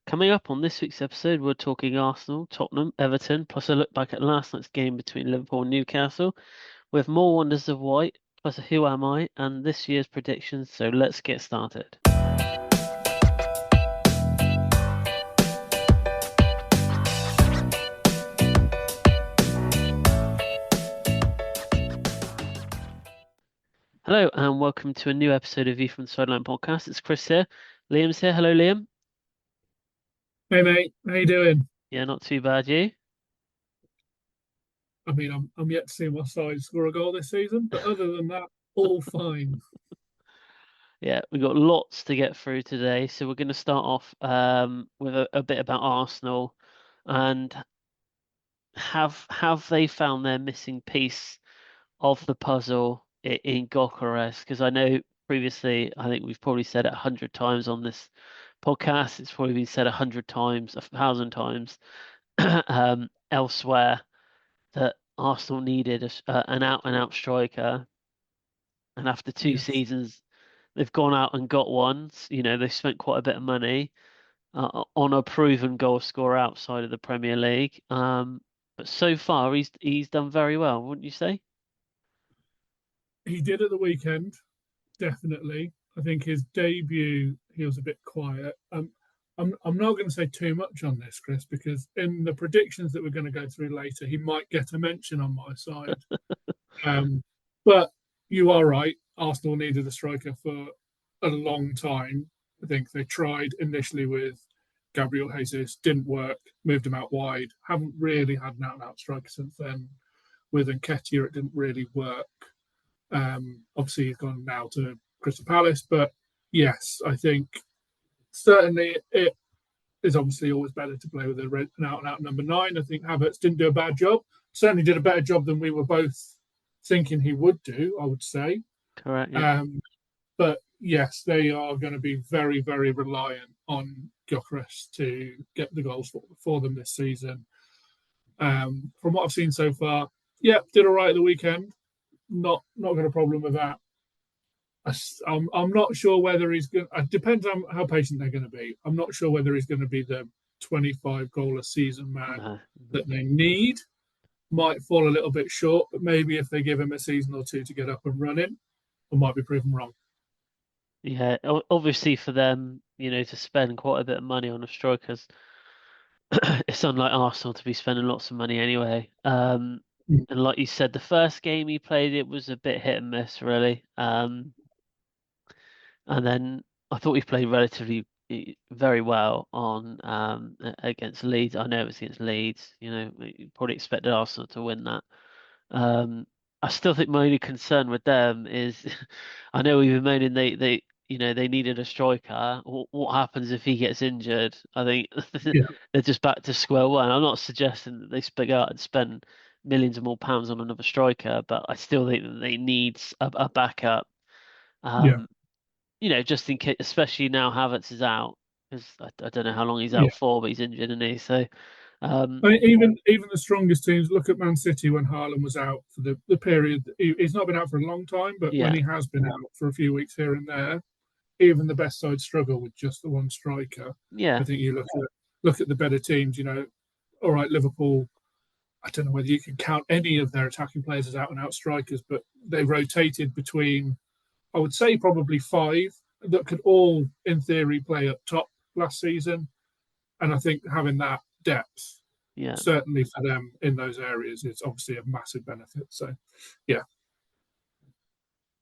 Coming up on this week's episode, we're talking Arsenal, Tottenham, Everton, plus a look back at last night's game between Liverpool and Newcastle, with more wonders of white, plus a who am I, and this year's predictions. So let's get started. Hello, and welcome to a new episode of View from the Sideline podcast. It's Chris here. Liam's here. Hello, Liam. Hey mate, how you doing? Yeah, not too bad, you? I mean, I'm yet to see my side score a goal this season, but other than that, all fine. Yeah, we've got lots to get through today. So we're going to start off with a bit about Arsenal and have they found their missing piece of the puzzle in Gyökeres? Because I know previously, I think we've probably said it 100 times on this podcast. It's probably been said 100 times, 1,000 times elsewhere that Arsenal needed an out-and-out striker, and after two Yes, seasons, they've gone out and got one. You know, they've spent quite a bit of money on a proven goal scorer outside of the Premier League. But so far, he's done very well, wouldn't you say? he did at the weekend, definitely. I think his debut, he was a bit quiet. I'm not going to say too much on this, Chris, because in the predictions that we're going to go through later, he might get a mention on my side. Um, but you are right. Arsenal needed a striker for a long time. I think they tried initially with Gabriel Jesus, didn't work, moved him out wide. Haven't really had an out and out striker since then. With Nketiah, it didn't really work. Obviously, he's gone now to Crystal Palace, but yes, I think certainly it is obviously always better to play with an out and out number nine. I think Havertz didn't do a bad job. Certainly did a better job than we were both thinking he would do, I would say. Correct. Yeah. Um, but yes, they are going to be very, very reliant on Gyökeres to get the goals for them this season. From what I've seen so far, yeah, did all right at the weekend. Not got a problem with that. I'm not sure whether he's going. It depends on how patient they're going to be. I'm not sure whether he's going to be the 25 goal a season man No. that they need. Might fall a little bit short, but maybe if they give him a season or two to get up and running, I might be proven wrong. Yeah. Obviously, for them, to spend quite a bit of money on a striker, it's unlike Arsenal to be spending lots of money anyway. And like you said, the first game he played, it was a bit hit and miss, really. And then I thought he played relatively very well on against Leeds. I know it was against Leeds. You probably expected Arsenal to win that. Um, I still think my only concern with them is, I know we've been moaning they needed a striker. What happens if he gets injured? I think Yeah, they're just back to square one. I'm not suggesting that they spig out and spend millions of more pounds on another striker, but I still think that they need a backup. yeah, Um, just in case, especially now Havertz is out, because I don't know how long he's yeah. out for, but he's injured, isn't he? So, um, I mean, even the strongest teams look at Man City when Haaland was out for the period. He's not been out for a long time, but when yeah, he has been out for a few weeks here and there, even the best sides struggle with just the one striker. yeah, I think you look at the better teams. All right, Liverpool. I don't know whether you can count any of their attacking players as out and out strikers, but they rotated between, I would say, probably five that could all, in theory, play up top last season. And I think having that depth, yeah. certainly for them in those areas, is obviously a massive benefit. So, yeah,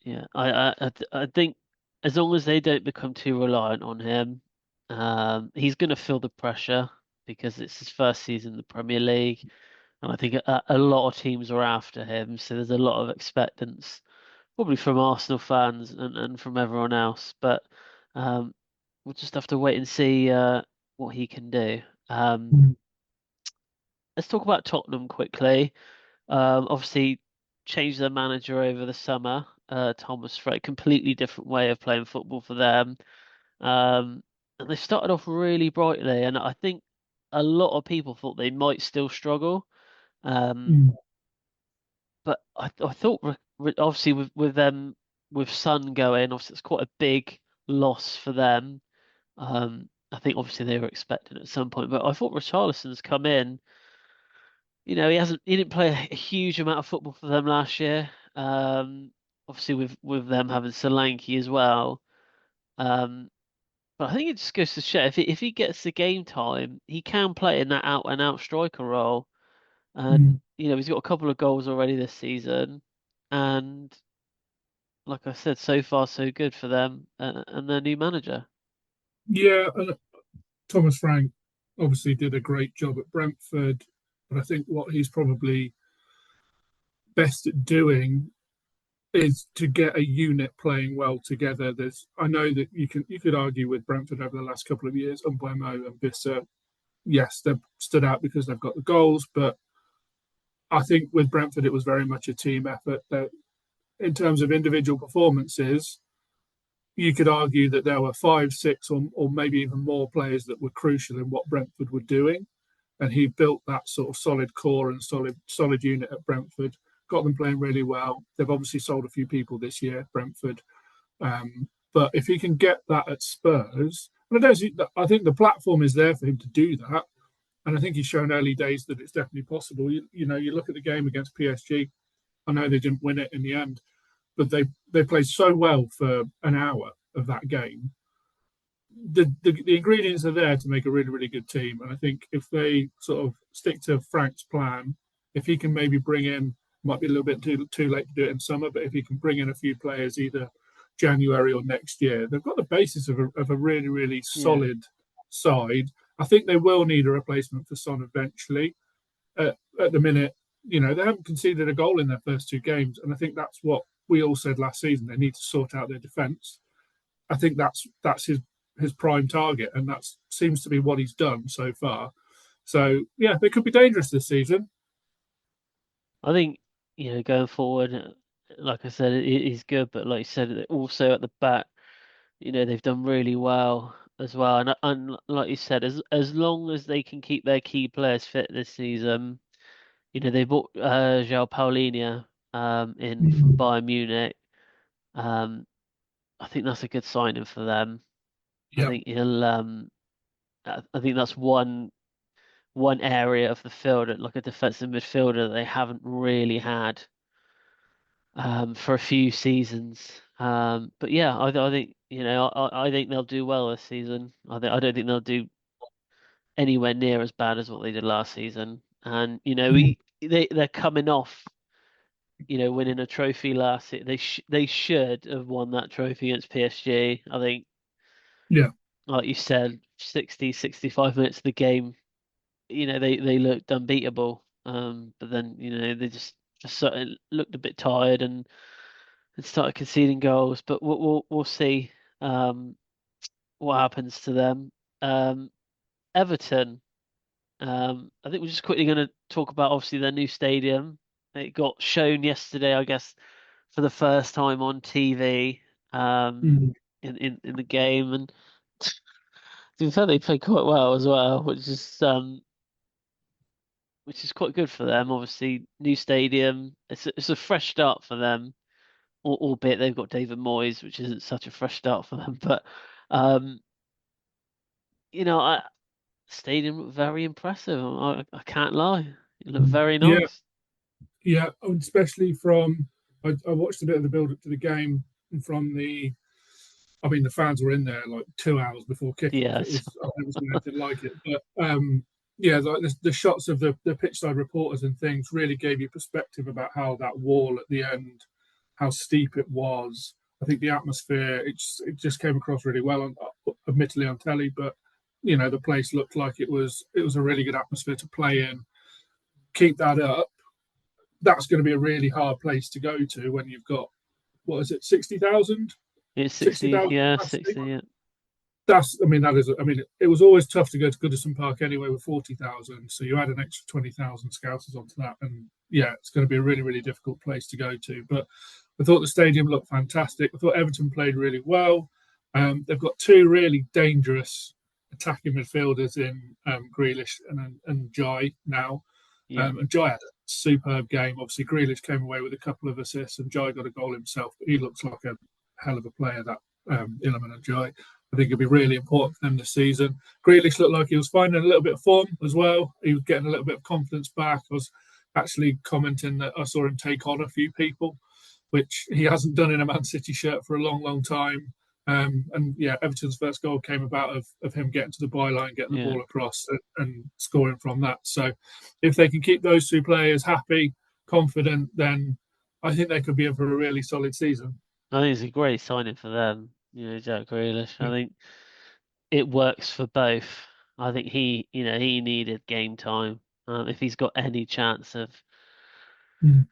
Yeah, I think as long as they don't become too reliant on him, he's going to feel the pressure because it's his first season in the Premier League, and I think a lot of teams are after him. So there's a lot of expectance, probably from Arsenal fans and from everyone else. But um, we'll just have to wait and see what he can do. Um, let's talk about Tottenham quickly. Obviously, changed their manager over the summer. Thomas Frank, completely different way of playing football for them. And they started off really brightly, and I think a lot of people thought they might still struggle. Um, mm. but I thought obviously with them with Sun going, obviously it's quite a big loss for them. I think obviously they were expecting at some point, but I thought Richarlison's come in. He didn't play a huge amount of football for them last year. Obviously with them having Solanke as well. Um, but I think it just goes to show if he gets the game time, he can play in that out and out striker role. And Mm. he's got a couple of goals already this season, and like I said, so far so good for them and their new manager. Yeah, and Thomas Frank obviously did a great job at Brentford, but I think what he's probably best at doing is to get a unit playing well together. I know that you could argue with Brentford over the last couple of years, Mbeumo and Bissett. Yes, they've stood out because they've got the goals, but I think with Brentford it was very much a team effort. That in terms of individual performances, you could argue that there were five, six, or maybe even more players that were crucial in what Brentford were doing, and he built that sort of solid core and solid unit at Brentford. Got them playing really well. They've obviously sold a few people this year, Brentford. But if he can get that at Spurs, and I think the platform is there for him to do that. And I think he's shown early days that it's definitely possible. You look at the game against PSG. I know they didn't win it in the end, but they played so well for an hour of that game. The ingredients are there to make a really really good team, and I think if they sort of stick to Frank's plan, if he can maybe bring in, might be a little bit too late to do it in summer, but if he can bring in a few players either January or next year, they've got the basis of a really really Yeah. solid side. I think they will need a replacement for Son eventually. At the minute, they haven't conceded a goal in their first two games, and I think that's what we all said last season. They need to sort out their defence. I think that's his prime target, and that seems to be what he's done so far. So yeah, they could be dangerous this season. I think, going forward, like I said, it is good, but like you said, also at the back, they've done really well as well. And like you said, as long as they can keep their key players fit this season, they bought João Paulinho in from Mm. Bayern Munich. Um, I think that's a good signing for them. I Yeah, think he'll I think that's one area of the field, like a defensive midfielder that they haven't really had for a few seasons. But yeah, I think I think they'll do well this season. I don't think they'll do anywhere near as bad as what they did last season. And mm. they're coming off winning a trophy last year. They should have won that trophy against PSG. I think, Yeah, like you said, 60, 65 minutes of the game, they looked unbeatable. But then they just sort of looked a bit tired and started conceding goals. But we'll see um, what happens to them. Um, Everton. I think we're just quickly going to talk about obviously their new stadium. It got shown yesterday, I guess, for the first time on TV mm. in the game, and to be fair, they played quite well as well, which is quite good for them. Obviously, new stadium. It's a fresh start for them, albeit they've got David Moyes, which isn't such a fresh start for them. But um, I stadium looked very impressive. I can't lie. It looked very Yeah, nice. yeah. Especially from I watched a bit of the build up to the game from the. I mean, the fans were in there like 2 hours before kickoff. It Yes. was I've never seen anything like it. But yeah, like the shots of the pitch side reporters and things really gave you perspective about how that wall at the end, how steep it was. I think the atmosphere it just came across really well, admittedly on telly, but the place looked like it was a really good atmosphere to play in. Keep that up. That's going to be a really hard place to go to when you've got what is it, 60,000, It's sixty 60, thousand yeah, capacity. 60, yeah. I mean, it was always tough to go to Goodison Park anyway with 40,000. So you add an extra 20,000 scousers onto that. And yeah, it's going to be a really, really difficult place to go to. But I thought the stadium looked fantastic. I thought Everton played really well. They've got two really dangerous attacking midfielders in Grealish and Jai now. Yeah. And Jai had a superb game. Obviously, Grealish came away with a couple of assists and Jai got a goal himself. But he looks like a hell of a player, that Iliman and Jai. I think it'll be really important for them this season. Grealish looked like he was finding a little bit of form as well. He was getting a little bit of confidence back. I was actually commenting that I saw him take on a few people, which he hasn't done in a Man City shirt for a long, long time. And yeah, Everton's first goal came about of him getting to the byline, getting the Yeah, ball across, and scoring from that. So if they can keep those two players happy, confident, then I think they could be in for a really solid season. I think it's a great signing for them. Jack Grealish. I Yeah. think it works for both. I think he needed game time. If he's got any chance of Mm.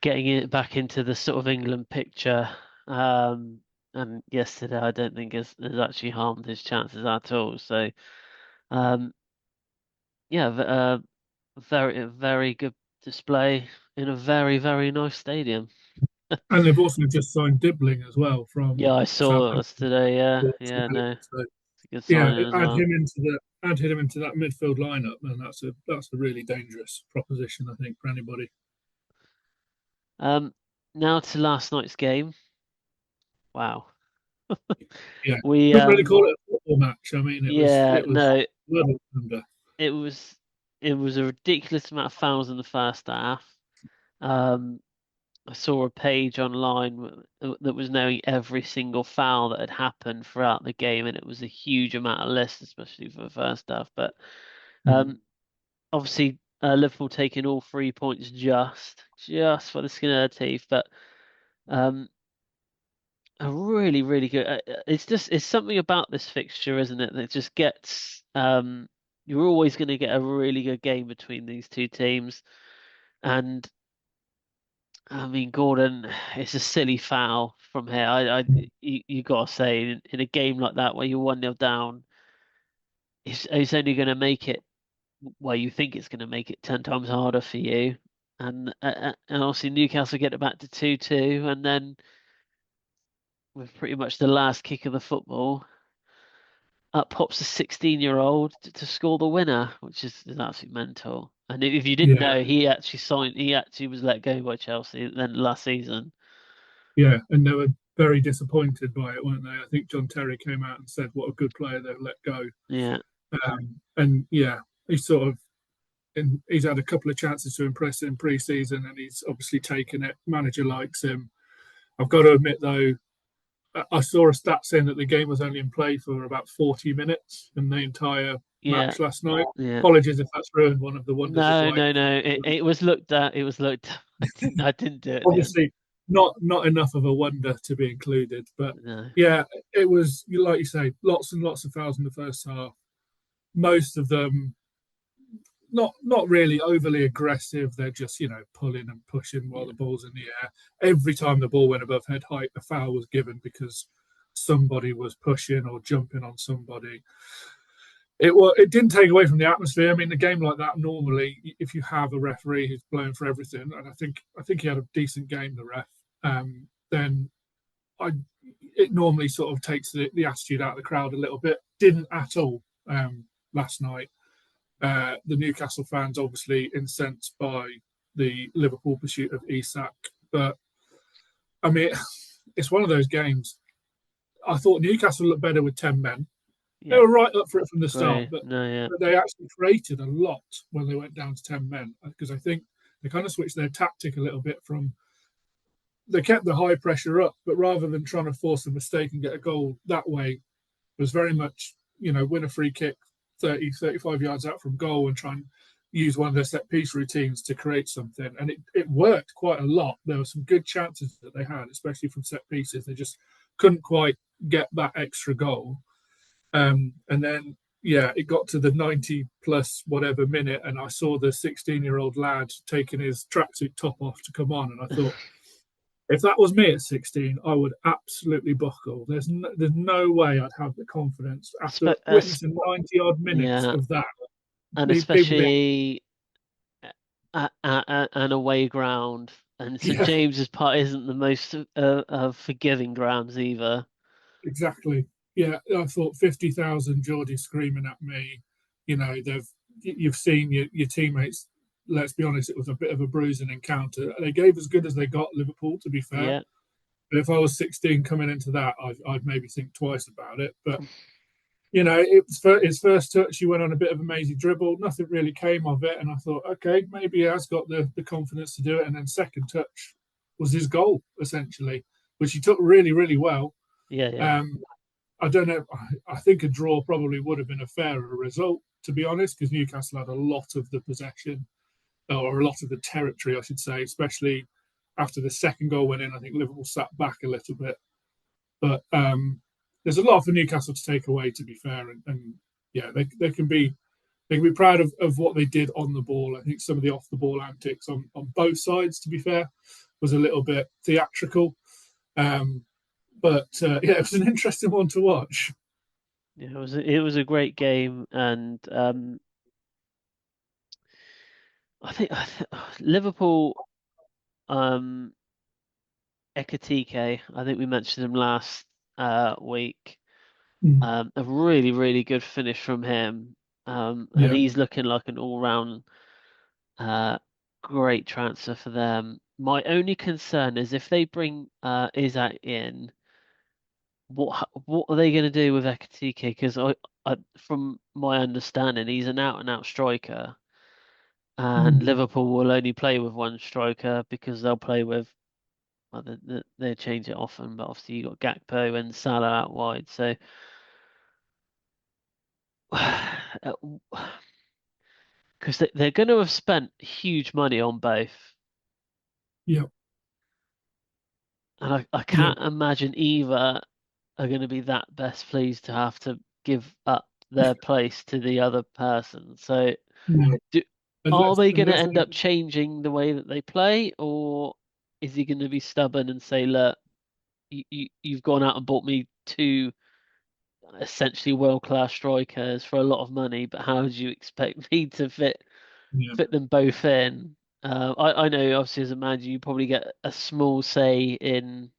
getting it back into the sort of England picture, um, and yesterday I don't think has actually harmed his chances at all. So, um, yeah, very very good display in a very very nice stadium. And they've also just signed Dibbling as well Yeah, from I saw it Southampton. today. Yeah, So yeah, no, it's a good yeah, signing as well. add him into that midfield lineup, and that's a really dangerous proposition, I think, for anybody. Um, Now to last night's game. Wow. Yeah, We couldn't really call it a football match. I mean, Yeah, it was no, bloody under. it was it was a ridiculous amount of fouls in the first half. Um, I saw a page online that was knowing every single foul that had happened throughout the game, and it was a huge amount of lists, especially for the first half. But Mm. um, obviously, Liverpool taking all 3 points just for the skin of their teeth. But um, a really, really good. It's something about this fixture, isn't it? That just gets you're always going to get a really good game between these two teams. And I mean, Gordon, it's a silly foul from here. You gotta say, in a game like that where you're 1-0 down, it's only going to make it where you think it's going to make it 10 times harder for you. And obviously Newcastle get it back to 2-2, and then with pretty much the last kick of the football, up pops a 16-year-old to score the winner, which is absolutely mental. And if you didn't Yeah, know, he actually was let go by Chelsea then last season. yeah, and they were very disappointed by it, weren't they? I think John Terry came out and said what a good player they've let go. Yeah, And yeah, he's sort of and he's had a couple of chances to impress in pre-season, and he's obviously taken it. Manager likes him. I've got to admit though, I saw a stat saying that the game was only in play for about 40 minutes in the entire yeah, match last night. yeah. Apologies if that's ruined one of the wonders of No, live. no, no. It was looked at. It was looked at. I didn't do it at the end. Obviously, not enough of a wonder to be included, but No. yeah, it was like you say, lots and lots of fouls in the first half. Most of them not really overly aggressive. They're just pulling and pushing while Yeah. the ball's in the air. Every time the ball went above head height, a foul was given because somebody was pushing or jumping on somebody. It didn't take away from the atmosphere. I mean, a game like that normally, if you have a referee who's blown for everything, and I think he had a decent game, the ref, then I it normally sort of takes the attitude out of the crowd a little bit. Didn't at all last night. The Newcastle fans obviously incensed by the Liverpool pursuit of Isak, but I mean, it's one of those games. I thought Newcastle looked better with 10 men. They Yeah. were right up for it from the start, Agree. but No. Yeah. they actually created a lot when they went down to 10 men because I think they kind of switched their tactic a little bit from they kept the high pressure up, but rather than trying to force a mistake and get a goal that way, was very much, win a free kick 30, 35 yards out from goal and try and use one of their set piece routines to create something. And it worked quite a lot. There were some good chances that they had, especially from set pieces. They just couldn't quite get that extra goal. And then, yeah, it got to the 90 plus whatever minute, and I saw the 16-year-old lad taking his tracksuit top off to come on. And I thought, if that was me at 16, I would absolutely buckle. There's no way I'd have the confidence after witnessing 90 odd minutes Yeah, of that. and People being, especially at an away ground, and St yeah, James's Park isn't the most forgiving grounds either. exactly. Yeah, I thought 50,000 Geordies screaming at me. You've seen your teammates. Let's be honest, it was a bit of a bruising encounter. They gave as good as they got, Liverpool, to be fair. Yeah, But if I was 16 coming into that, I'd maybe think twice about it. But it was his first touch. He went on a bit of a mazy dribble. Nothing really came of it, and I thought, okay, maybe he has got the confidence to do it. And then second touch was his goal essentially, which he took really, really well. Yeah, yeah, Um, I don't know. I think a draw probably would have been a fairer result, to be honest, because Newcastle had a lot of the possession or a lot of the territory, I should say, especially after the second goal went in. I think Liverpool sat back a little bit, but there's a lot for Newcastle to take away. To be fair, and yeah, they can be proud of what they did on the ball. I think some of the off the ball antics on both sides, to be fair, was a little bit theatrical. Um, but yeah, it was an interesting one to watch. yeah. It was a great game, and I think Liverpool, um, Ekatike, I think we mentioned him last week. Mm. A really, really good finish from him. And Yeah. he's looking like an all-round uh great transfer for them. My only concern is if they bring Isak in, what are they going to do with Ekatike? Because from my understanding, he's an out-and-out striker, and Mm. Liverpool will only play with one striker because they'll play with. Well, they change it often, but obviously you got Gakpo and Salah out wide, so because they're going to have spent huge money on both, Yeah. and I Yeah. can't imagine either are going to be that best pleased to have to give up their place to the other person. So, No. do, are Unless they going to unless end they up changing the way that they play, or is he going to be stubborn and say, "Look, you've gone out and bought me two essentially world-class strikers for a lot of money, but how do you expect me to yeah. fit them both in?" I know obviously as a manager you probably get a small say in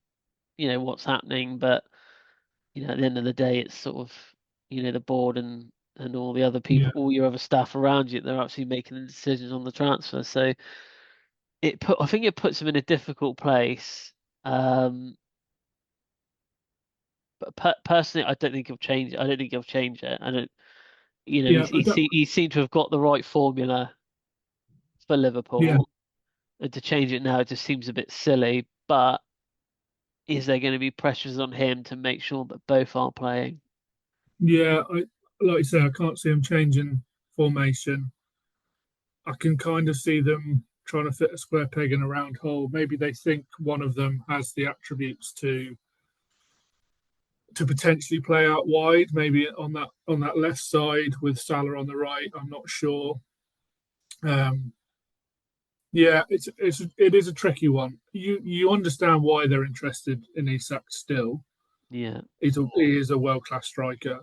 what's happening, but at the end of the day it's sort of the board and all the other people, Yeah. all your other staff around you, they're actually making the decisions on the transfer. So I think it puts him in a difficult place. Um, but personally, I don't think he'll change it. I don't think he'll change it. I don't. Yeah. I don't, He seemed to have got the right formula for yeah. Liverpool, and to change it now, it just seems a bit silly. But is there going to be pressures on him to make sure that both are playing? Yeah. Like you say, I can't see them changing formation. I can kind of see them trying to fit a square peg in a round hole. Maybe they think one of them has the attributes to potentially play out wide, maybe on that left side with Salah on the right. I'm not sure. Um, yeah, it is a tricky one. You understand why they're interested in Isak still. Yeah, He is a world class striker,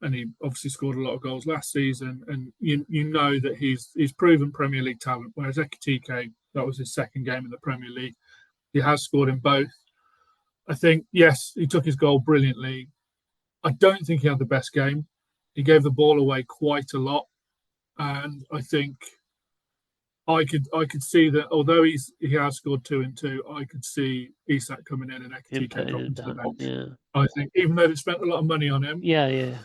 and he obviously scored a lot of goals last season. And you know that he's proven Premier League talent. Whereas Ekitike, that was his second game in the Premier League. He has scored in both. I think yes, he took his goal brilliantly. I don't think he had the best game. He gave the ball away quite a lot, and I think I could see that although he has scored two and two, I could see Isak coming in and him Ekitike putting him dropping to the down. bench. Yeah, I think even though they spent a lot of money on him, yeah, yeah.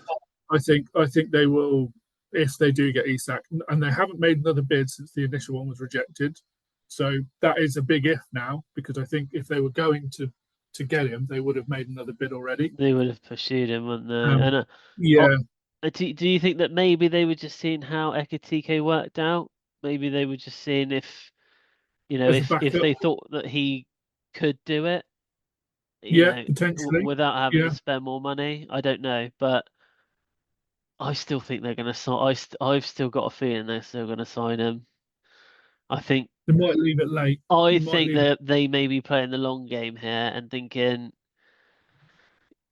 I think they will if they do get Isak, and they haven't made another bid since the initial one was rejected. So that is a big if now because I think if they were going to get him, they would have made another bid already. They would have pursued him, wouldn't they? Um, And oh, yeah, do you think that maybe they were just seeing how Ekitike worked out? Maybe they were just seeing if as a if backup, they thought that he could do it, yeah, potentially, without having to yeah. spend more money. I don't know, but I still think they're going to sign. I've still got a feeling they're still going to sign him. I think They might leave it late. I They might think leave it. that they may be playing the long game here and thinking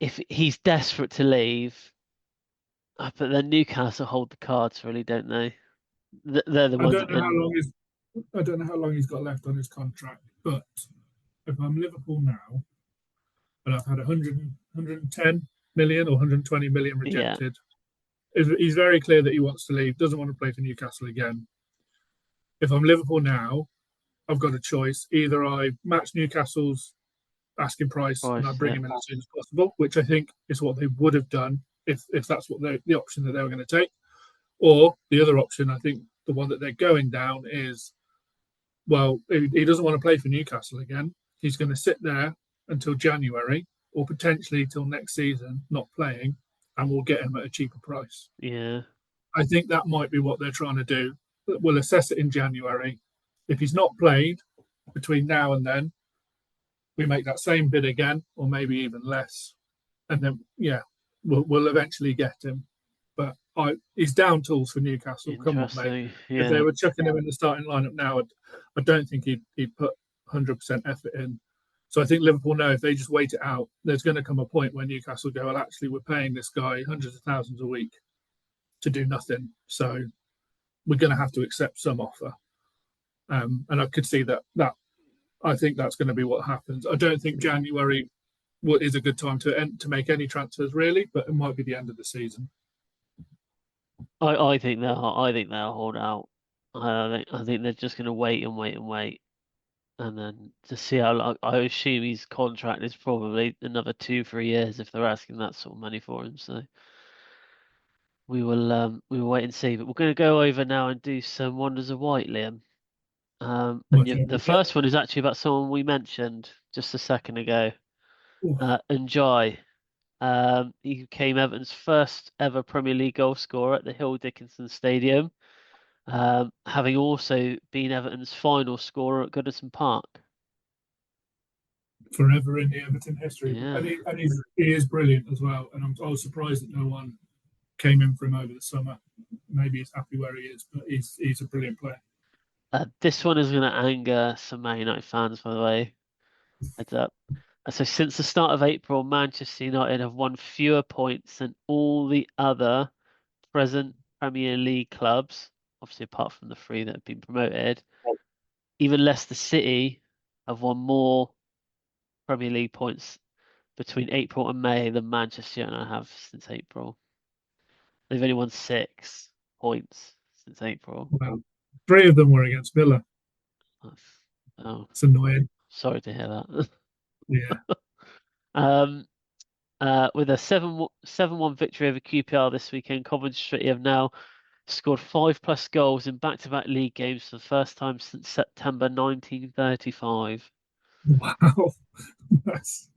if he's desperate to leave, but then Newcastle hold the cards, really, don't they? They're the I ones don't that know how can. long is. I don't know how long he's got left on his contract, but if I'm Liverpool now, and I've had 100, 110 million or 120 million Yeah, rejected, he's very clear that he wants to leave, doesn't want to play for Newcastle again. If I'm Liverpool now, I've got a choice. Either I match Newcastle's asking price and I Price, bring yeah, him in as soon as possible, which I think is what they would have done if that's what the option that they were going to take. Or the other option, I think the one that they're going down is, well, he doesn't want to play for Newcastle again. He's going to sit there until January or potentially till next season, not playing, and we'll get him at a cheaper price. yeah, I think that might be what they're trying to do. We'll assess it in January. If he's not played between now and then, we make that same bid again, or maybe even less, and then we'll eventually get him. But he's down tools for Newcastle. Come on, mate. interesting, If they yeah. were chucking him in the starting lineup now, I don't think he'd put 100% effort in. So I think Liverpool know if they just wait it out, there's going to come a point where Newcastle go, well, actually, we're paying this guy hundreds of thousands a week to do nothing. So we're going to have to accept some offer. And I could see that. I think that's going to be what happens. I don't think January is a good time to make any transfers really, but it might be the end of the season. I think they'll hold out. I think they're just gonna wait and wait and wait, and then to see how long. I assume his contract is probably another 2, 3 years if they're asking that sort of money for him. So we will wait and see. But we're gonna go over now and do some wonders of white, Liam. My The favourite player. first one is actually about someone we mentioned just a second ago. Ooh, Njai. He became Everton's first ever Premier League goal scorer at the Hill Dickinson Stadium, having also been Everton's final scorer at Goodison Park. forever in the Everton history, Yeah, and he is brilliant as well. And I was surprised that no one came in for him over the summer. Maybe he's happy where he is, but he's a brilliant player. this one is going to anger some Man United fans, by the way. Heads up. So since the start of April, Manchester United have won fewer points than all the other present Premier League clubs, obviously apart from the three that have been promoted. Even Leicester City have won more Premier League points between April and May than Manchester United have since April. They've only won 6 points since April. Well, three of them were against Villa. That's- Oh, It's annoying. sorry to hear that. Yeah. Um, with a 7-1 victory over QPR this weekend, Coventry have now scored 5+ goals in back-to-back league games for the first time since September 1935. Wow. That's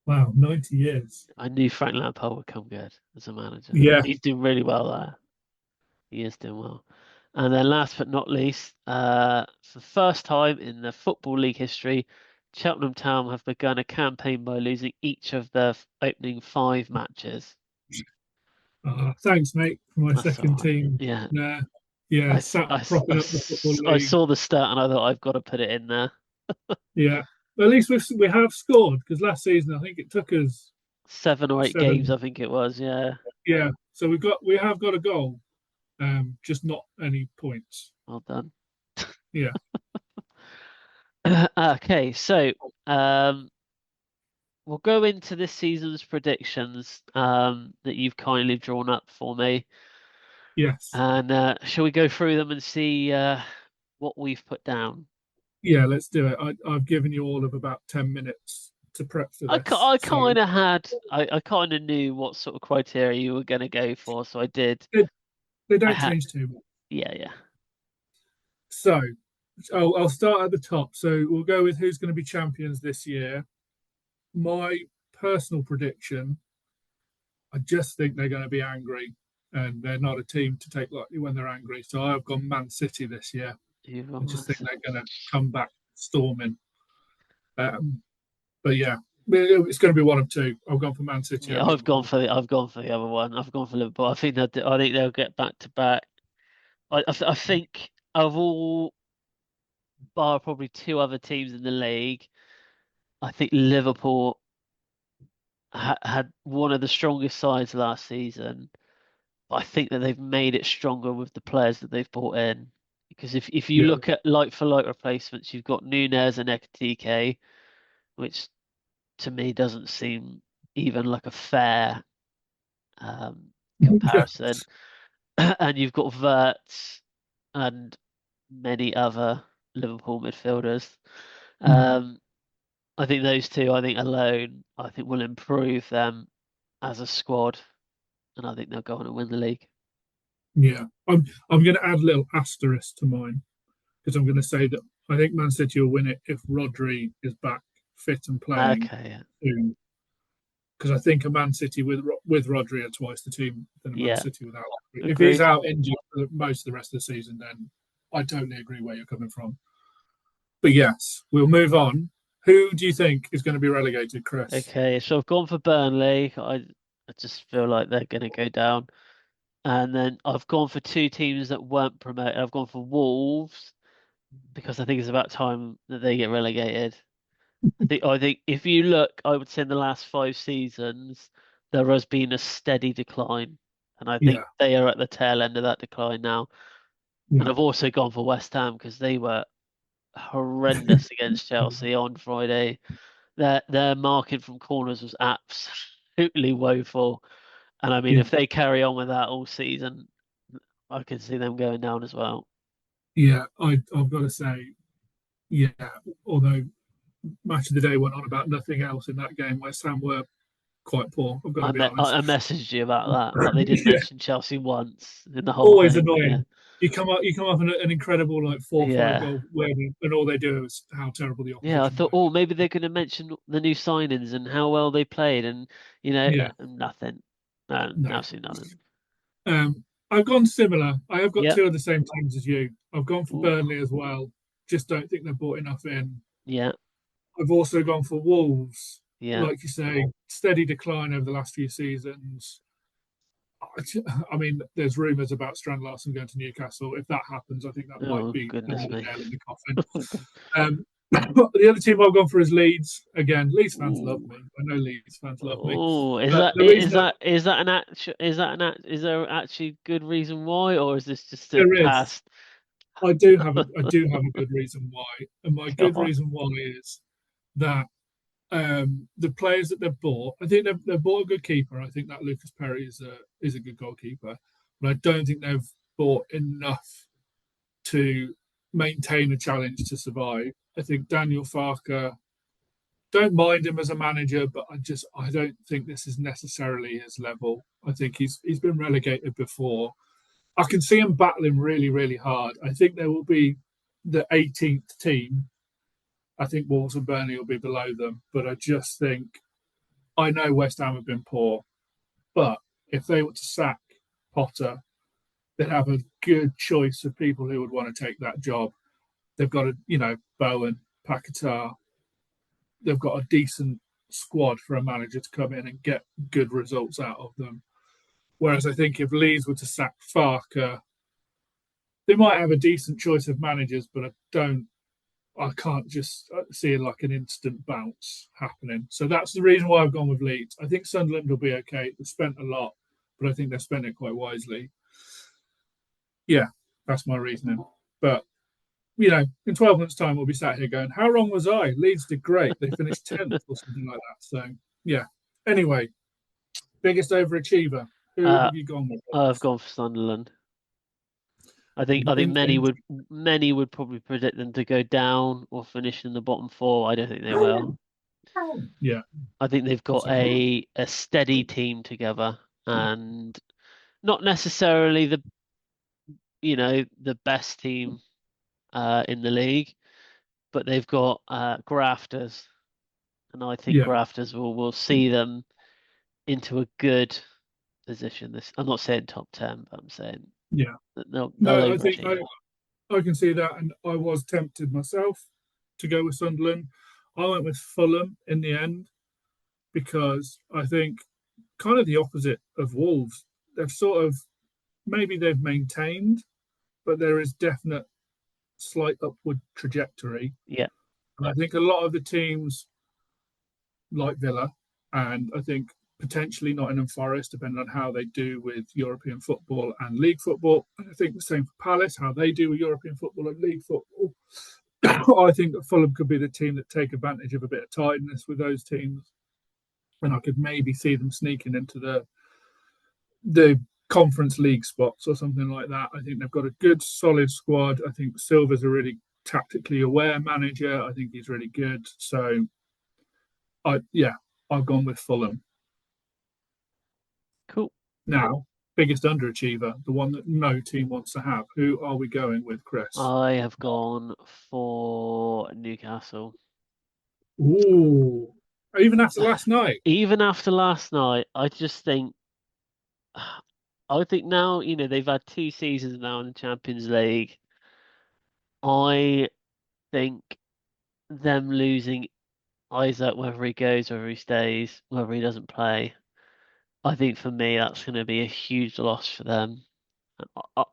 wow. 90 years. I knew Frank Lampard would come good as a manager. Yeah. He's doing really well there. He is doing well. And then last but not least, for the first time in the Football League history, Cheltenham Town have begun a campaign by losing each of their opening 5 matches. Thanks, mate, for my That's all second right. team. Yeah, Nah, yeah, sat propping up the football I league. saw the stat and I thought I've got to put it in there. Yeah, at least we have scored because last season I think it took us 7 or 8 games, I seven. think it was. Yeah, Yeah, so we have got a goal, just not any points. well done. Yeah, Okay, so um, we'll go into this season's predictions that you've kindly drawn up for me. yes, And shall we go through them and see what we've put down? yeah. Let's do it. I've given you all of about 10 minutes to prep for this, I so kind of had, I kind of knew what sort of criteria you were going to go for, so I did. they, they I don't had, change too much. yeah, yeah. So I'll start at the top. So we'll go with who's going to be champions this year. My personal prediction, I just think they're going to be angry, and they're not a team to take lightly when they're angry. So I've gone Man City this year. You've I got just Man think City. they're going to come back storming. But yeah, it's going to be one of two. I've gone for Man City Yeah, over Liverpool. I've gone for the other one. I've gone for Liverpool. I think they'll get back to back. I think of all, bar probably 2 other teams in the league, I think Liverpool had one of the strongest sides last season. But I think that they've made it stronger with the players that they've brought in. Because if you Yeah, look at like for like replacements, you've got Nunez and Ekitike, which to me doesn't seem even like a fair um, yeah, comparison. And you've got Verts and many other Liverpool midfielders. mm, Um, I think those two, I think alone, I think will improve them as a squad, and I think they'll go on and win the league. Yeah, I'm going to add a little asterisk to mine because I'm going to say that I think Man City will win it if Rodri is back fit and playing Okay, yeah, soon. Because I think a Man City with Rodri are twice the team than a Man yeah, City without Rodri. If he's agreed. out injured for most of the rest of the season, then I totally agree where you're coming from. But yes, we'll move on. Who do you think is going to be relegated, Chris? Okay, so I've gone for Burnley. I just feel like they're going to go down. And then I've gone for two teams that weren't promoted. I've gone for Wolves because I think it's about time that they get relegated. I think if you look, I would say in the last 5 seasons there has been a steady decline, and I think Yeah, they are at the tail end of that decline now. And yeah, I've also gone for West Ham because they were horrendous against Chelsea on Friday. Their marking from corners was absolutely woeful. And I mean, yeah, if they carry on with that all season, I can see them going down as well. yeah. I've got to say, yeah. Although match of the day went on about nothing else in that game, West Ham were quite poor. I've got to be honest. I messaged you about that, but they didn't Yeah, mention Chelsea once in the whole always thing. But yeah, annoying. You come up an incredible like 4 or 5 yeah, goal win, and all they do is how terrible the yeah. I opposition thought, were. oh, maybe they're going to mention the new signings and how well they played, and Yeah, nothing. No, no. absolutely nothing. I've gone similar. I have got Yep. two of the same teams as you. I've gone for Ooh, Burnley as well. Just don't think they've brought enough in. yeah, I've also gone for Wolves. yeah. Like you say, steady decline over the last few seasons. I mean, there's rumours about Strand Larson going to Newcastle. If that happens, I think that might Oh be goodness another me. nail in the coffin. The other team I've gone for is Leeds. Again, Leeds fans love Ooh. me. I know Leeds fans love me. Oh, But the reason that is that an actual is there actually good reason why, or is this just a there is, past? I do have a good reason why, and my Go good on. reason why is that the players that they've bought, I think they've bought a good keeper. I think that Lucas Perry is a good goalkeeper, but I don't think they've bought enough to maintain a challenge to survive. I think Daniel Farker, don't mind him as a manager, but I don't think this is necessarily his level. I think he's been relegated before. I can see him battling really, really hard. I think there will be the 18th team. I think Wolves and Burnley will be below them, but I just think I know West Ham have been poor, but if they were to sack Potter, they'd have a good choice of people who would want to take that job. They've got Bowen, Paquetá. They've got a decent squad for a manager to come in and get good results out of them. Whereas I think if Leeds were to sack Farker, they might have a decent choice of managers, but I can't just see like an instant bounce happening. So that's the reason why I've gone with Leeds. I think Sunderland will be okay. They've spent a lot, but I think they've spent it quite wisely. Yeah, that's my reasoning. But in 12 months' time, we'll be sat here going, "How wrong was I?" Leeds did great. They finished 10th or something like that. So yeah. Anyway, biggest overachiever. Who Uh, have you gone with on I've this? gone for Sunderland. I think In many would probably predict them to go down or finish in the bottom four. I don't think they will. yeah, I think they've got same. a steady team together and not necessarily the best team in the league, but they've got grafters, and I think Yeah, grafters will see them into a good position. This I'm not saying top 10, but I'm saying yeah. that they'll No, I think overachieve. I can see that, and I was tempted myself to go with Sunderland. I went with Fulham in the end because I think kind of the opposite of Wolves. They've sort of maybe they've maintained, but there is definite slight upward trajectory. Yeah, And I think a lot of the teams like Villa, and I think potentially Nottingham Forest, depending on how they do with European football and league football. And I think the same for Palace, how they do with European football and league football. I think that Fulham could be the team that take advantage of a bit of tidiness with those teams, and I could maybe see them sneaking into the Conference League spots or something like that. I think they've got a good, solid squad. I think Silva's a really tactically aware manager. I think he's really good. So Yeah, I've gone with Fulham. Cool. Now, biggest underachiever, the one that no team wants to have. Who are we going with, Chris? I have gone for Newcastle. Ooh, even after last night. Even after last night, I just think I think now, they've had 2 seasons now in the Champions League. I think them losing Isaac, whether he goes, whether he stays, whether he doesn't play, I think for me that's going to be a huge loss for them.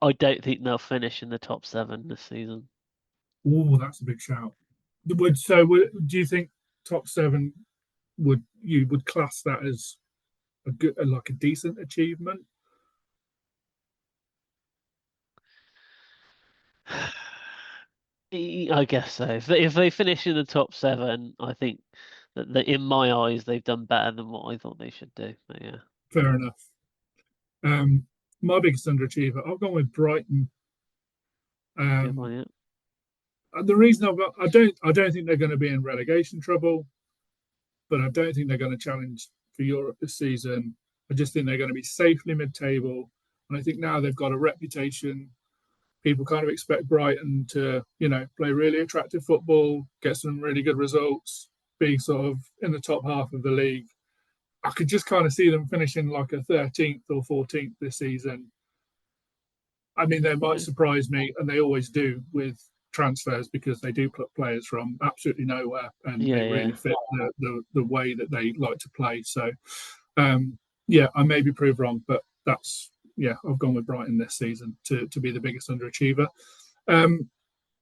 I don't think they'll finish in the top 7 this season. Ooh, that's a big shout. Do you think top seven would class that as a good, like a decent achievement? I guess so. If they finish in the top 7, I think that in my eyes they've done better than what I thought they should do. But yeah, Fair enough. My biggest underachiever, I've gone with Brighton. good Um, one. Yeah, the reason I don't think they're going to be in relegation trouble, but I don't think they're going to challenge for Europe this season. I just think they're going to be safely mid-table, and I think now they've got a reputation. People kind of expect Brighton to, play really attractive football, get some really good results, be sort of in the top half of the league. I could just kind of see them finishing like a 13th or 14th this season. I mean, they might yeah, surprise me, and they always do with transfers because they do pluck players from absolutely nowhere, and yeah, they yeah. really fit the way that they like to play. So, yeah, I may be proved wrong, but I've gone with Brighton this season to be the biggest underachiever. Um,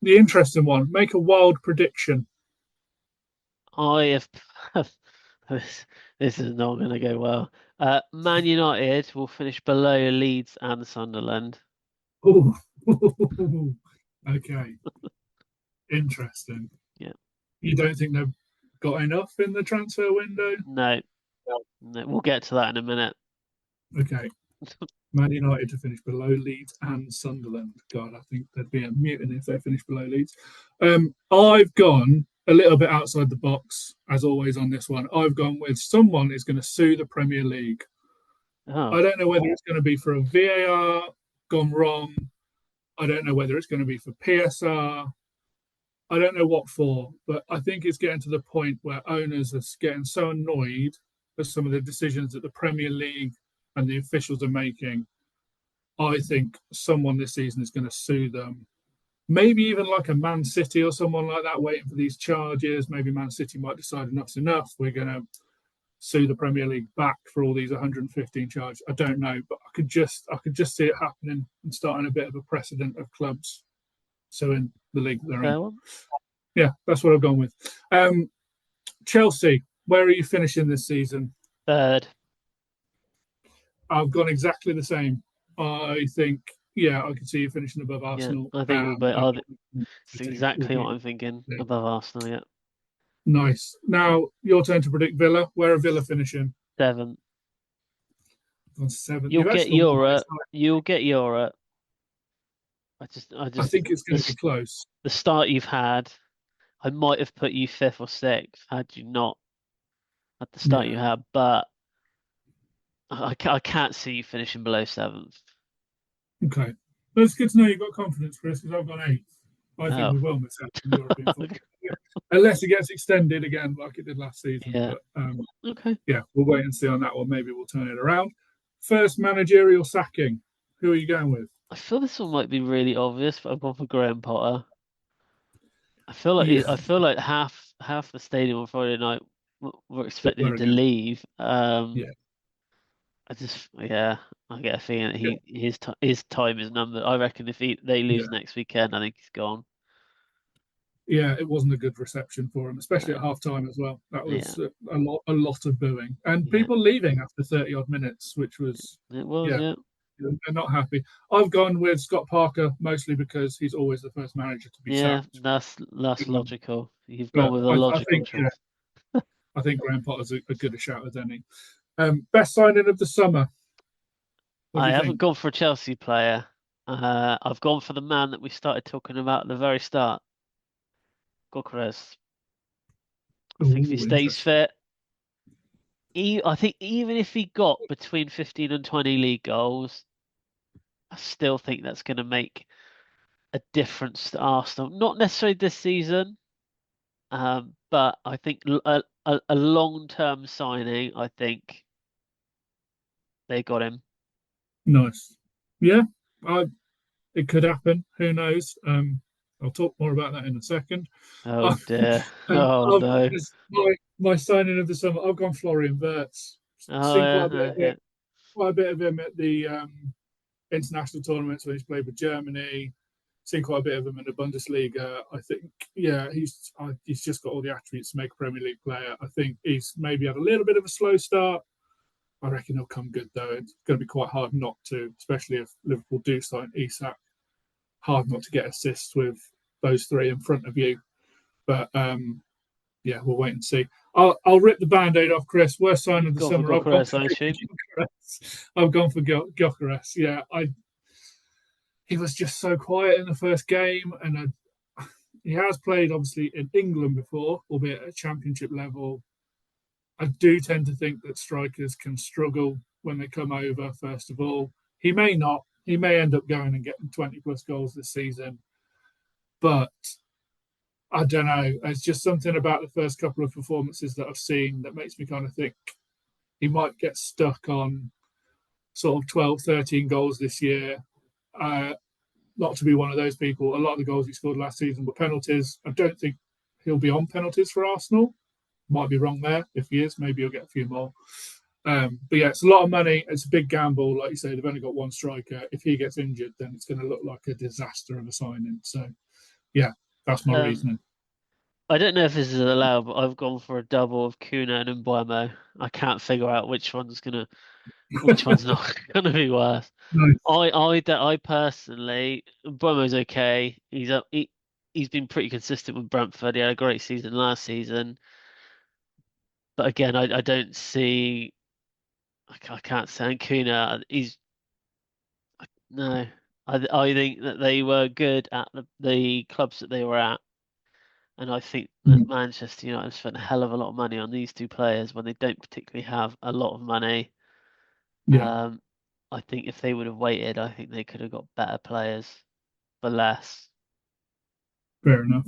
the interesting one, make a wild prediction. I have this. This is not going to go well. Man United will finish below Leeds and Sunderland. Oh, okay, interesting. Yeah, You don't think they've got enough in the transfer window? no, no, we'll get to that in a minute. Okay, Man United to finish below Leeds and Sunderland. God, I think there'd be a mutiny if they finished below Leeds. I've gone a little bit outside the box, as always on this one. I've gone with someone is going to sue the Premier League. I Oh, don't know whether it's going to be for a VAR gone wrong. I don't know whether it's going to be for PSR. I don't know what for, but I think it's getting to the point where owners are getting so annoyed at some of the decisions that the Premier League and the officials are making. I think someone this season is going to sue them. Maybe even like a Man City or someone like that, waiting for these charges. Maybe Man City might decide enough's enough. We're going to sue the Premier League back for all these 115 charges. I don't know, but I could just see it happening and starting a bit of a precedent of clubs suing the league they're in. fair one. Yeah, that's what I've gone with. Chelsea, where are you finishing this season? Third. I've gone exactly the same. I think, yeah, I can see you finishing above Yeah, Arsenal. I think we'll be. It's City will exactly what be I'm thinking above Arsenal. Yeah, nice. Now, your turn to predict Villa. Where are Villa finishing? 7th. On seventh. You'll You've get actually gone quite Europe. high. You'll get Europe. I I just think it's going to be this close. the start you've had. I might have put you 5th or 6th had you not had the start you Yeah. had, but I can't see you finishing below 7th. Okay. But it's good to know you've got confidence, Chris, because I've gone eighth. I think Oh, we will miss out on European football. Unless it gets extended again like it did last season. yeah. But Okay. yeah, we'll wait and see on that one. Maybe we'll turn it around. First managerial sacking. Who are you going with? I feel this one might be really obvious, but I've gone for Graham Potter. Yeah, I feel like half the stadium on Friday night were but expecting him where to again? leave. Yeah, Yeah, I get a feeling that yeah, his time is numbered. I reckon if they yeah, lose next weekend, I think he's gone. yeah. It wasn't a good reception for him, especially at No, half time as well. That yeah, was a lot of booing and yeah, people leaving after 30 odd minutes, which was, it was, yeah, yeah, they're not happy. I've gone with Scott Parker mostly because he's always the first manager to be yeah. sacked. That's Um, logical. You've gone but with a I logical think, yeah, choice. I think Graham Potter's a good a shout as any. Best signing of the summer. What do I you haven't think? gone for a Chelsea player. I've gone for the man that we started talking about at the very start, Gokres. I think if he Oh, stays interesting. fit. I think even if he got between 15 and 20 league goals, I still think that's going to make a difference to Arsenal. Not necessarily this season, but I think a long-term signing, I think they got him. Nice. Yeah, I, it could happen. Who knows? I'll talk more about that in a second. Oh Um, dear. Oh I've no. my signing of the summer. I've gone Florian Wirtz. Oh Seen yeah, okay. quite a bit of him at the international tournaments when he's played with Germany. Seen quite a bit of him in the Bundesliga. I think, yeah, he's just got all the attributes to make a Premier League player. I think he's maybe had a little bit of a slow start. I reckon he'll come good though. It's going to be quite hard not to, especially if Liverpool do sign Isak. Hard not to get assists with those three in front of you. But yeah, we'll wait and see. I'll rip the band-aid off, Chris. Worst sign of You've the gone for summer. I've gone Gokares, for I assume. Gyökeres. I've gone for Gyökeres. Yeah, he was just so quiet in the first game, and he has played obviously in England before, albeit at championship level. I do tend to think that strikers can struggle when they come over. First of all, he may not. He may end up going and getting 20 plus goals this season, but I don't know. It's just something about the first couple of performances that I've seen that makes me kind of think he might get stuck on sort of 12, 13 goals this year. Uh, Not to be one of those people. A lot of the goals he scored last season were penalties. I don't think he'll be on penalties for Arsenal. Might be wrong there. If he is, maybe he'll get a few more. But yeah, it's a lot of money. It's a big gamble. Like you say, they've only got one striker. If he gets injured, then it's going to look like a disaster of a signing. So yeah, that's my Um, reasoning. I don't know if this is allowed, but I've gone for a double of Kuna and Mbuemo. I can't figure out which one's not gonna be worse. No, I personally, Mbuemo's okay. He's been pretty consistent with Brentford. He had a great season last season, but again, I don't see. I can't stand Kuna. He's no. I think that they were good at the clubs that they were at. And I think that Manchester United spent a hell of a lot of money on these two players when they don't particularly have a lot of money. yeah, Um, I think if they would have waited, I think they could have got better players for less. fair enough.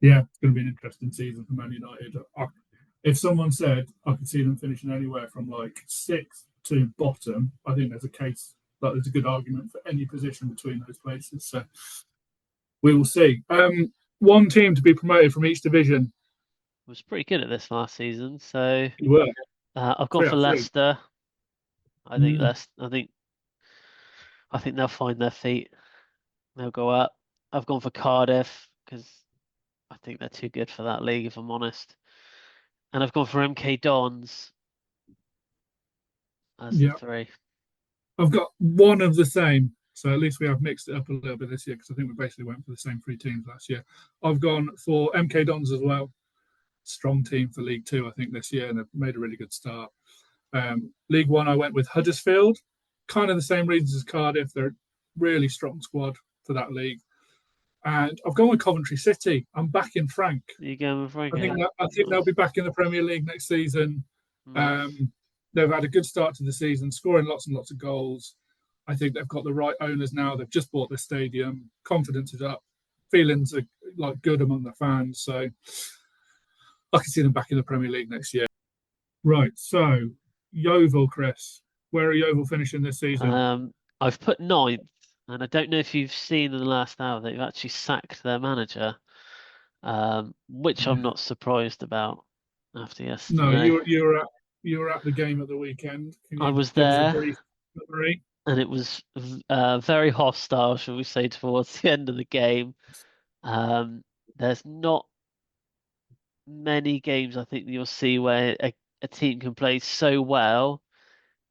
Yeah, it's going to be an interesting season for Man United. If someone said I could see them finishing anywhere from like sixth to bottom, I think there's a case that there's a good argument for any position between those places. So we will see. One team to be promoted from each division. Was pretty good at this last season, so You were I've gone three for out of three. Leicester. I think Mm, Leicester, I think they'll find their feet. They'll go up. I've gone for Cardiff because I think they're too good for that league, if I'm honest. And I've gone for MK Dons as the yeah, three. I've got one of the same. So at least we have mixed it up a little bit this year because I think we basically went for the same three teams last year. I've gone for MK Dons as well. Strong team for League Two, I think, this year, and they've made a really good start. League One, I went with Huddersfield. Kind of the same reasons as Cardiff. They're a really strong squad for that league. And I've gone with Coventry City. I'm back in Frank. You going with I think Frankie? I think they'll Nice. be back in the Premier League next season. Nice. Um, they've had a good start to the season, scoring lots and lots of goals. I think they've got the right owners now. They've just bought the stadium. Confidence is up. Feelings are like good among the fans. So I can see them back in the Premier League next year. Right. So Yeovil, Chris, where are Yeovil finishing this season? I've put ninth, and I don't know if you've seen in the last hour they've actually sacked their manager, which I'm Yeah. not surprised about after No, yesterday. you were at the game at the weekend. Can I you was give us a there, brief summary? and it was very hostile, shall we say, towards the end of the game. Um, there's not many games I think you'll see where a team can play so well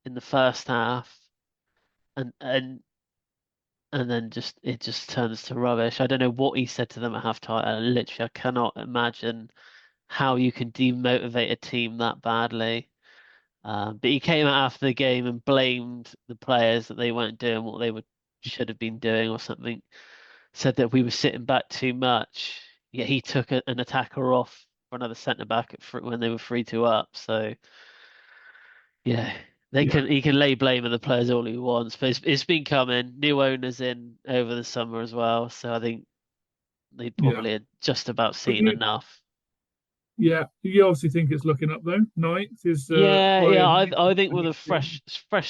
in the first half and and and then just it just turns to rubbish. I don't know what he said to them at halftime. Literally, I cannot imagine how you can demotivate a team that badly. But he came out after the game and blamed the players that they weren't doing what they would should have been doing or something. Said that we were sitting back too much. Yeah, he took an attacker off for another centre back when they were 3-2 up. So Yeah, Yeah, he can lay blame on the players all he wants, but it's been coming. New owners in over the summer as well, so I think they yeah. probably had just about But seen enough. you obviously think it's looking up though. Ninth is Yeah. higher than I think with a you. fresh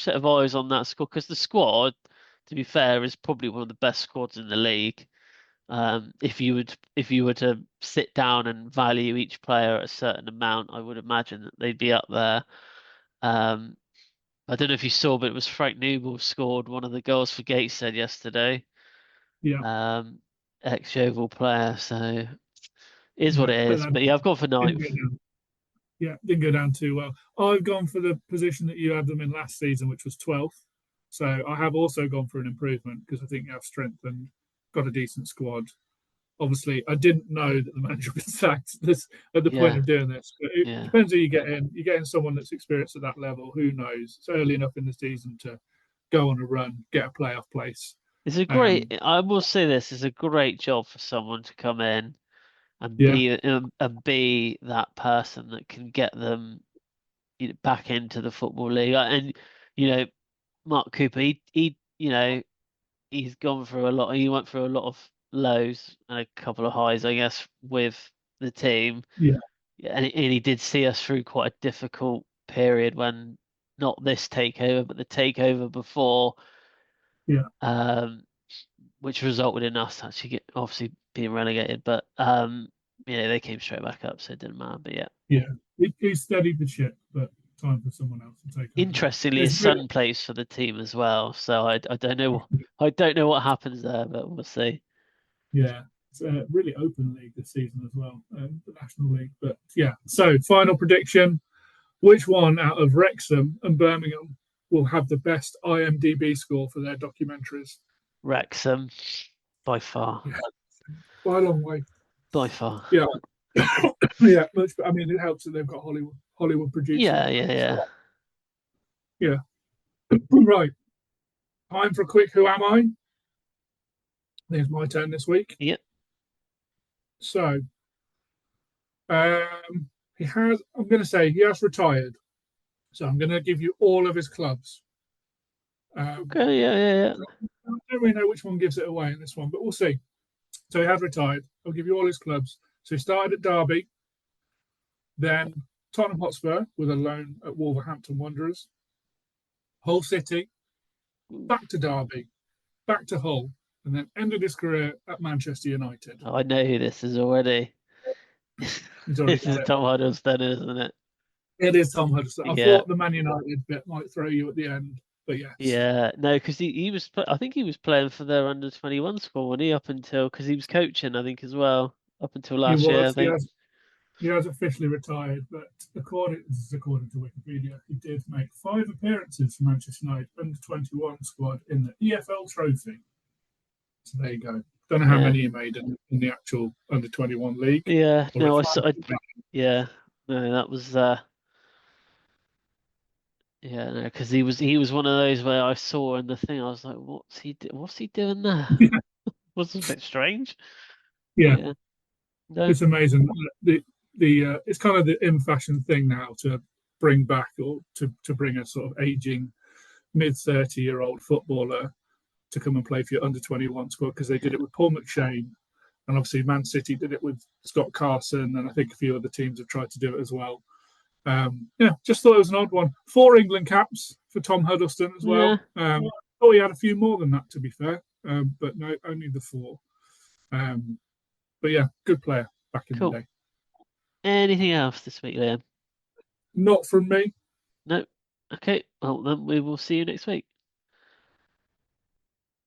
set of eyes on that squad, because the squad, to be fair, is probably one of the best squads in the league. If you were to sit down and value each player at a certain amount, I would imagine that they'd be up there. Um, I don't know if you saw, but it was Frank Noble scored one of the goals for Gateshead yesterday. Yeah, Um, ex-Yeovil player, so is what yeah. it But is. that But yeah, I've gone for didn't ninth. go down. Yeah, didn't go down too well. I've gone for the position that you had them in last season, which was 12th. So I have also gone for an improvement because I think you have strengthened, got a decent squad. Obviously, I didn't know that the manager had been sacked this at the point Yeah, of doing this. But it yeah. depends who you get in. You get in someone that's experienced at that level. Who knows? It's early enough in the season to go on a run, get a playoff place. It's a great. Um, I will say this is a great job for someone to come in yeah, and be that person that can get them, back into the football league. And you know, Mark Cooper, he's gone through a lot. He went through a lot of lows and a couple of highs, I guess, with the team. yeah, Yeah, and he did see us through quite a difficult period when not this takeover, but the takeover before, yeah, um, which resulted in us actually obviously being relegated. But they came straight back up, so it didn't matter. But yeah, yeah. He steadied the ship, but time for someone else to take over now. interestingly, It's his really, son plays for the team as well. So I don't know. I don't know what happens there, but we'll see. yeah, it's a really open league this season as well, the National League. But yeah, so final prediction: which one out of Wrexham and Birmingham will have the best IMDb score for their documentaries? Wrexham, by far, Yeah, by a long way. by far. Yeah, yeah. Much, I mean, it helps that they've got Hollywood producers Yeah, on yeah, that. So yeah, yeah, right. Time for a quick Who Am I? I think it's my turn this week. yeah. So he has. I'm going to say he has retired. So I'm going to give you all of his clubs. Okay, yeah, yeah, yeah. I don't really know which one gives it away in this one, but we'll see. So he has retired. I'll give you all his clubs. So he started at Derby, then Tottenham Hotspur with a loan at Wolverhampton Wanderers, Hull City, back to Derby, back to Hull, and then ended his career at Manchester United. Oh, I know who this is already. He's already This got is it. Tom Hiddleston, isn't it? It is Tom Hudson. I Yeah, thought the Man United bit might throw you at the end, but yes. yeah. No, because he was. I think he was playing for their under 21 squad, wasn't he? Up until because he was coaching, I think as well. Up until He last year, I was. think. He has officially retired, but according to Wikipedia, he did make 5 appearances for Manchester United under 21 squad in the EFL Trophy. So there you go. Don't know how Yeah, many he made in the actual under 21 league, yeah. or No, if I he saw. Yeah, no, that was. Yeah, no, because he was one of those where I saw in the thing, I was like, what's he doing there? Was a bit strange. But yeah, yeah, no, it's amazing. The it's kind of the in fashion thing now to bring back or to bring a sort of aging mid 30-year-old footballer to come and play for your under 21 squad because they did it with Paul McShane. And obviously, Man City did it with Scott Carson, and I think a few other teams have tried to do it as well. Yeah, just thought it was an odd one. 4 England caps for Tom Huddleston as yeah, well. Thought he had a few more than that, to be fair, but no, only the 4. Um, but yeah, good player back in the cool. day. Anything else this week, Liam? Not from me. No. Okay, well then we will see you next week.